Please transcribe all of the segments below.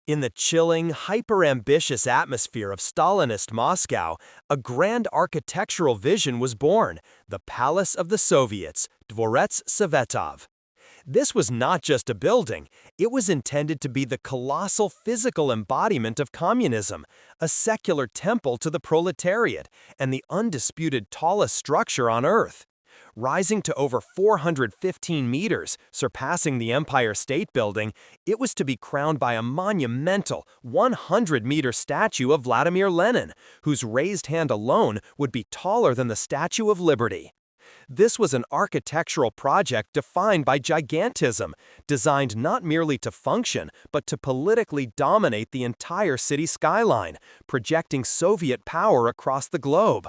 In the chilling, hyper-ambitious atmosphere of Stalinist Moscow, a grand architectural vision was born, the Palace of the Soviets, Dvoretz Sovetov. This was not just a building, it was intended to be the colossal physical embodiment of communism, a secular temple to the proletariat, and the undisputed tallest structure on Earth. Rising to over 415 meters, surpassing the Empire State Building, it was to be crowned by a monumental 100-meter statue of Vladimir Lenin, whose raised hand alone would be taller than the Statue of Liberty. This was an architectural project defined by gigantism, designed not merely to function, but to politically dominate the entire city skyline, projecting Soviet power across the globe.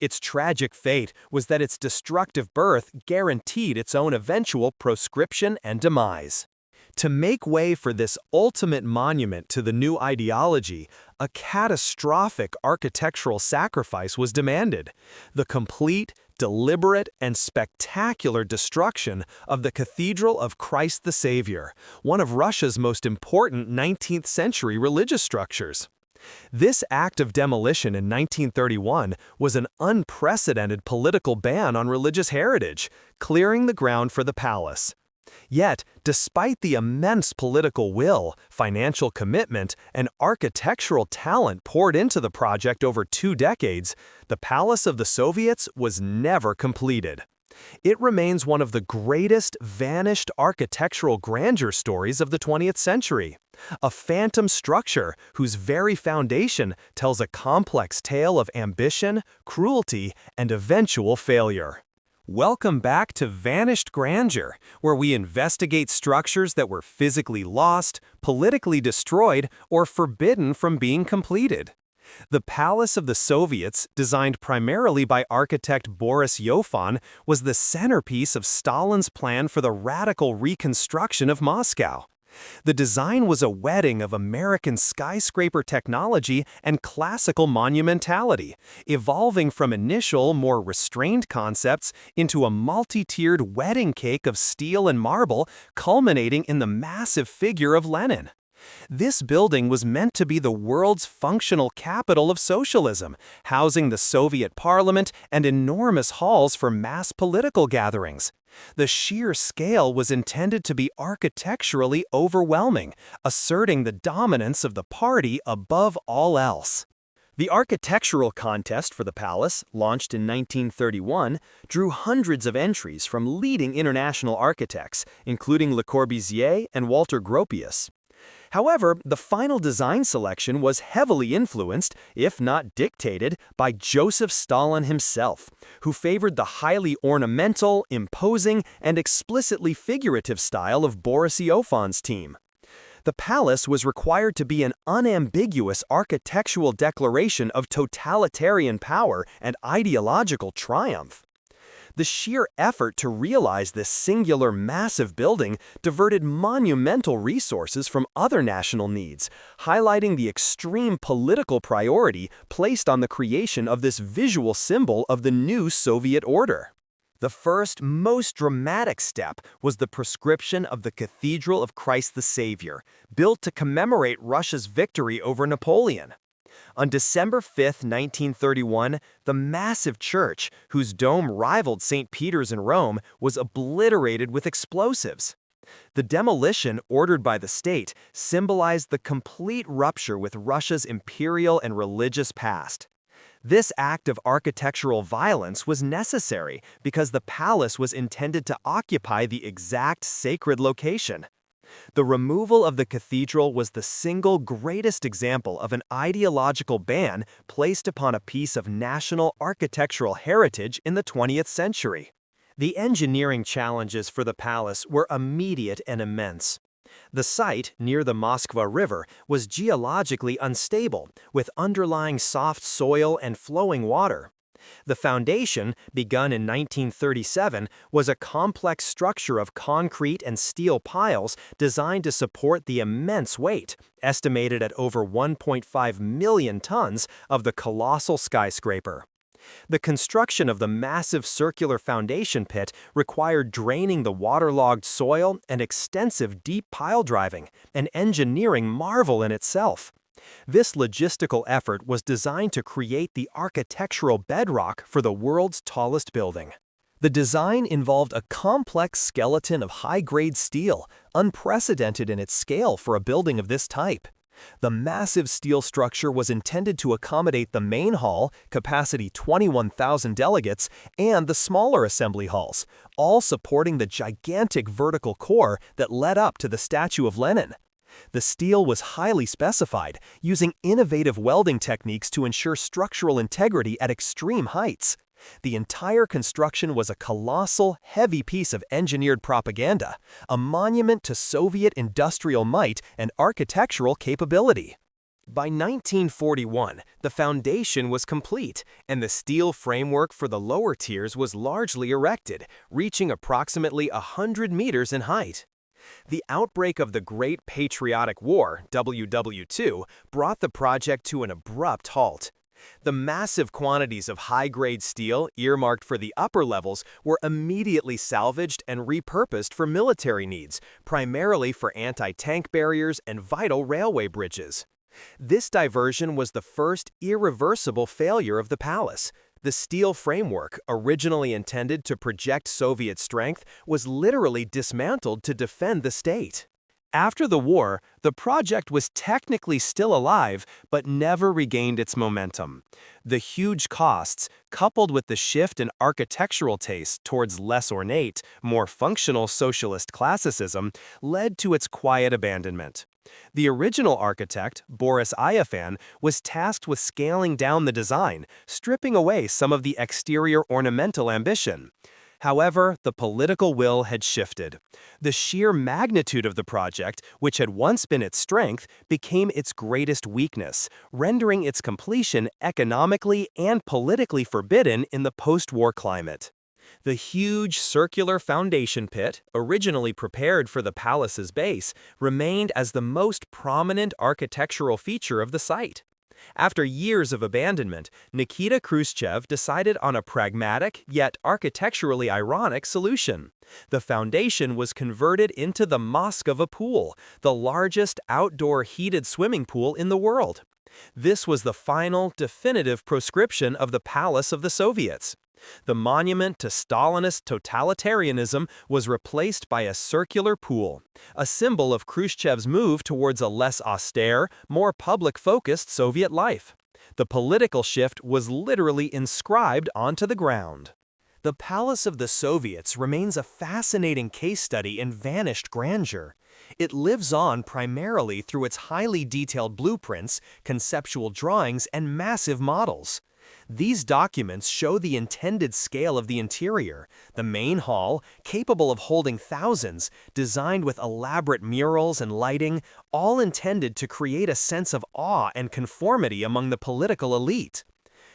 Its tragic fate was that its destructive birth guaranteed its own eventual proscription and demise. To make way for this ultimate monument to the new ideology, a catastrophic architectural sacrifice was demanded: the complete, deliberate, and spectacular destruction of the Cathedral of Christ the Saviour, one of Russia's most important 19th-century religious structures. This act of demolition in 1931 was an unprecedented political ban on religious heritage, clearing the ground for the palace. Yet, despite the immense political will, financial commitment, and architectural talent poured into the project over 2 decades, the Palace of the Soviets was never completed. It remains one of the greatest vanished architectural grandeur stories of the 20th century, a phantom structure whose very foundation tells a complex tale of ambition, cruelty, and eventual failure. Welcome back to Vanished Grandeur, where we investigate structures that were physically lost, politically destroyed, or forbidden from being completed. The Palace of the Soviets, designed primarily by architect Boris Iofan, was the centerpiece of Stalin's plan for the radical reconstruction of Moscow. The design was a wedding of American skyscraper technology and classical monumentality, evolving from initial, more restrained concepts into a multi-tiered wedding cake of steel and marble, culminating in the massive figure of Lenin. This building was meant to be the world's functional capital of socialism, housing the Soviet parliament and enormous halls for mass political gatherings. The sheer scale was intended to be architecturally overwhelming, asserting the dominance of the party above all else. The architectural contest for the palace, launched in 1931, drew hundreds of entries from leading international architects, including Le Corbusier and Walter Gropius. However, the final design selection was heavily influenced, if not dictated, by Joseph Stalin himself, who favored the highly ornamental, imposing, and explicitly figurative style of Boris Iofan's team. The palace was required to be an unambiguous architectural declaration of totalitarian power and ideological triumph. The sheer effort to realize this singular massive building diverted monumental resources from other national needs, highlighting the extreme political priority placed on the creation of this visual symbol of the new Soviet order. The first, most dramatic step was the proscription of the Cathedral of Christ the Saviour, built to commemorate Russia's victory over Napoleon. On December 5, 1931, the massive church, whose dome rivaled St. Peter's in Rome, was obliterated with explosives. The demolition, ordered by the state, symbolized the complete rupture with Russia's imperial and religious past. This act of architectural violence was necessary because the palace was intended to occupy the exact sacred location. The removal of the cathedral was the single greatest example of an ideological ban placed upon a piece of national architectural heritage in the 20th century. The engineering challenges for the palace were immediate and immense. The site, near the Moskva River, was geologically unstable, with underlying soft soil and flowing water. The foundation, begun in 1937, was a complex structure of concrete and steel piles designed to support the immense weight, estimated at over 1.5 million tons, of the colossal skyscraper. The construction of the massive circular foundation pit required draining the waterlogged soil and extensive deep pile driving, an engineering marvel in itself. This logistical effort was designed to create the architectural bedrock for the world's tallest building. The design involved a complex skeleton of high-grade steel, unprecedented in its scale for a building of this type. The massive steel structure was intended to accommodate the main hall, capacity 21,000 delegates, and the smaller assembly halls, all supporting the gigantic vertical core that led up to the statue of Lenin. The steel was highly specified, using innovative welding techniques to ensure structural integrity at extreme heights. The entire construction was a colossal, heavy piece of engineered propaganda, a monument to Soviet industrial might and architectural capability. By 1941, the foundation was complete, and the steel framework for the lower tiers was largely erected, reaching approximately 100 meters in height. The outbreak of the Great Patriotic War, WW II, brought the project to an abrupt halt. The massive quantities of high-grade steel earmarked for the upper levels were immediately salvaged and repurposed for military needs, primarily for anti-tank barriers and vital railway bridges. This diversion was the first irreversible failure of the palace. The steel framework, originally intended to project Soviet strength, was literally dismantled to defend the state. After the war, the project was technically still alive, but never regained its momentum. The huge costs, coupled with the shift in architectural taste towards less ornate, more functional socialist classicism, led to its quiet abandonment. The original architect, Boris Iofan, was tasked with scaling down the design, stripping away some of the exterior ornamental ambition. However, the political will had shifted. The sheer magnitude of the project, which had once been its strength, became its greatest weakness, rendering its completion economically and politically forbidden in the post-war climate. The huge circular foundation pit, originally prepared for the palace's base, remained as the most prominent architectural feature of the site. After years of abandonment, Nikita Khrushchev decided on a pragmatic yet architecturally ironic solution. The foundation was converted into the Moskva pool, the largest outdoor heated swimming pool in the world. This was the final, definitive proscription of the palace of the Soviets. The monument to Stalinist totalitarianism was replaced by a circular pool, a symbol of Khrushchev's move towards a less austere, more public-focused Soviet life. The political shift was literally inscribed onto the ground. The Palace of the Soviets remains a fascinating case study in vanished grandeur. It lives on primarily through its highly detailed blueprints, conceptual drawings, and massive models. These documents show the intended scale of the interior, the main hall, capable of holding thousands, designed with elaborate murals and lighting, all intended to create a sense of awe and conformity among the political elite.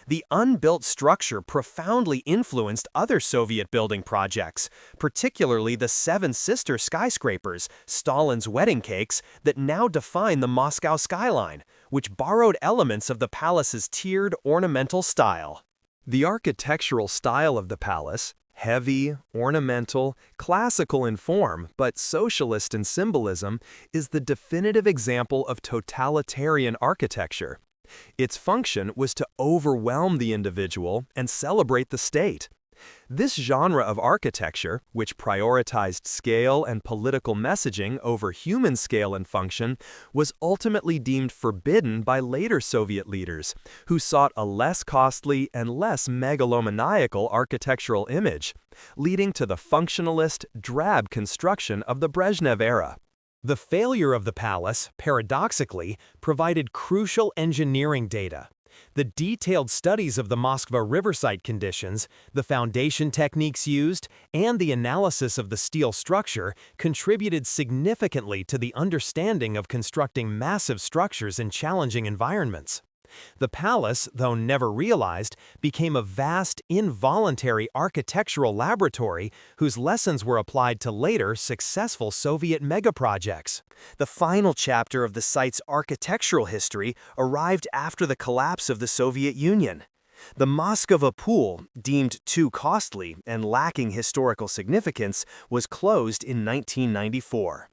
The unbuilt structure profoundly influenced other Soviet building projects, particularly the Seven Sister skyscrapers, Stalin's wedding cakes, that now define the Moscow skyline, which borrowed elements of the palace's tiered ornamental style. The architectural style of the palace, heavy, ornamental, classical in form, but socialist in symbolism, is the definitive example of totalitarian architecture. Its function was to overwhelm the individual and celebrate the state. This genre of architecture, which prioritized scale and political messaging over human scale and function, was ultimately deemed forbidden by later Soviet leaders, who sought a less costly and less megalomaniacal architectural image, leading to the functionalist, drab construction of the Brezhnev era. The failure of the palace, paradoxically, provided crucial engineering data. The detailed studies of the Moskva riverside conditions, the foundation techniques used, and the analysis of the steel structure contributed significantly to the understanding of constructing massive structures in challenging environments. The palace, though never realized, became a vast, involuntary architectural laboratory whose lessons were applied to later successful Soviet megaprojects. The final chapter of the site's architectural history arrived after the collapse of the Soviet Union. The Moskva pool, deemed too costly and lacking historical significance, was closed in 1994.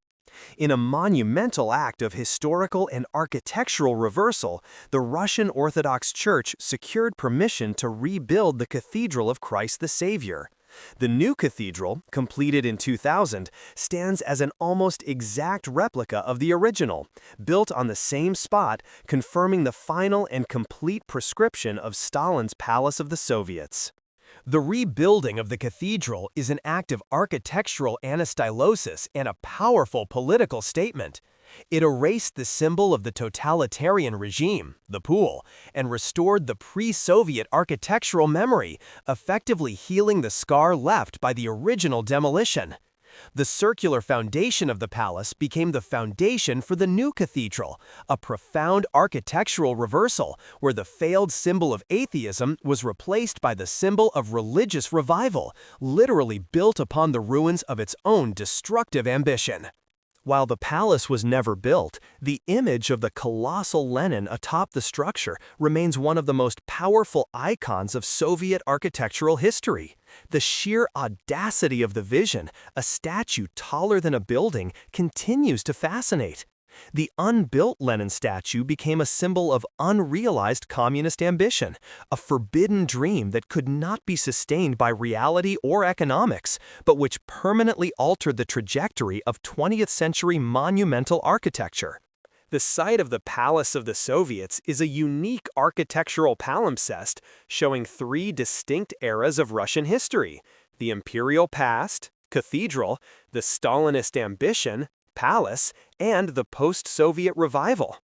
In a monumental act of historical and architectural reversal, the Russian Orthodox Church secured permission to rebuild the Cathedral of Christ the Saviour. The new cathedral, completed in 2000, stands as an almost exact replica of the original, built on the same spot, confirming the final and complete prescription of Stalin's Palace of the Soviets. The rebuilding of the cathedral is an act of architectural anastylosis and a powerful political statement. It erased the symbol of the totalitarian regime, the pool, and restored the pre-Soviet architectural memory, effectively healing the scar left by the original demolition. The circular foundation of the palace became the foundation for the new cathedral, a profound architectural reversal where the failed symbol of atheism was replaced by the symbol of religious revival, literally built upon the ruins of its own destructive ambition. While the palace was never built, the image of the colossal Lenin atop the structure remains one of the most powerful icons of Soviet architectural history. The sheer audacity of the vision, a statue taller than a building, continues to fascinate. The unbuilt Lenin statue became a symbol of unrealized communist ambition, a forbidden dream that could not be sustained by reality or economics, but which permanently altered the trajectory of 20th-century monumental architecture. The site of the Palace of the Soviets is a unique architectural palimpsest showing three distinct eras of Russian history: the imperial past, cathedral, the Stalinist ambition, palace, and the post-Soviet revival.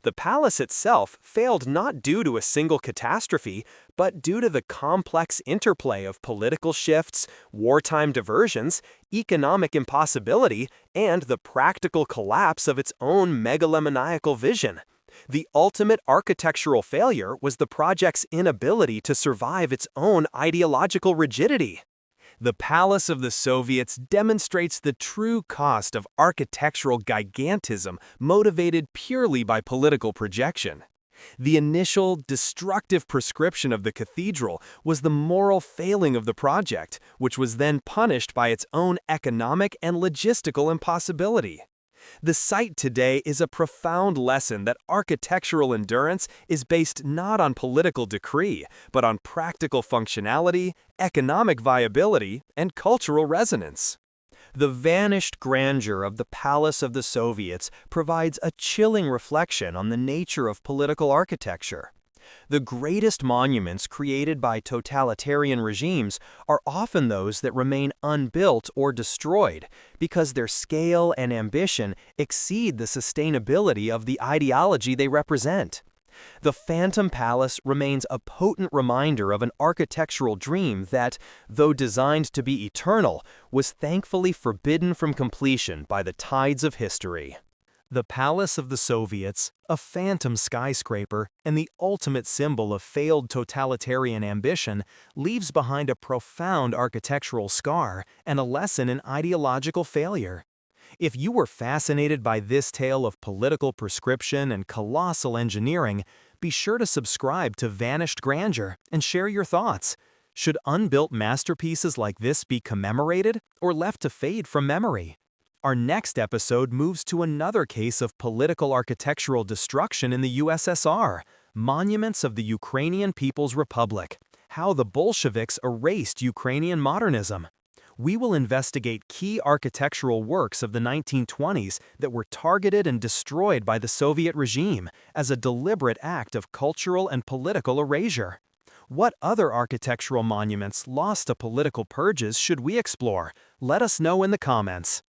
The palace itself failed not due to a single catastrophe, but due to the complex interplay of political shifts, wartime diversions, economic impossibility, and the practical collapse of its own megalomaniacal vision. The ultimate architectural failure was the project's inability to survive its own ideological rigidity. The Palace of the Soviets demonstrates the true cost of architectural gigantism motivated purely by political projection. The initial, destructive prescription of the cathedral was the moral failing of the project, which was then punished by its own economic and logistical impossibility. The site today is a profound lesson that architectural endurance is based not on political decree, but on practical functionality, economic viability, and cultural resonance. The vanished grandeur of the Palace of the Soviets provides a chilling reflection on the nature of political architecture. The greatest monuments created by totalitarian regimes are often those that remain unbuilt or destroyed because their scale and ambition exceed the sustainability of the ideology they represent. The Phantom Palace remains a potent reminder of an architectural dream that, though designed to be eternal, was thankfully forbidden from completion by the tides of history. The Palace of the Soviets, a phantom skyscraper, and the ultimate symbol of failed totalitarian ambition, leaves behind a profound architectural scar and a lesson in ideological failure. If you were fascinated by this tale of political prescription and colossal engineering, be sure to subscribe to Vanished Grandeur and share your thoughts. Should unbuilt masterpieces like this be commemorated or left to fade from memory? Our next episode moves to another case of political architectural destruction in the USSR, monuments of the Ukrainian People's Republic, how the Bolsheviks erased Ukrainian modernism. We will investigate key architectural works of the 1920s that were targeted and destroyed by the Soviet regime as a deliberate act of cultural and political erasure. What other architectural monuments lost to political purges should we explore? Let us know in the comments.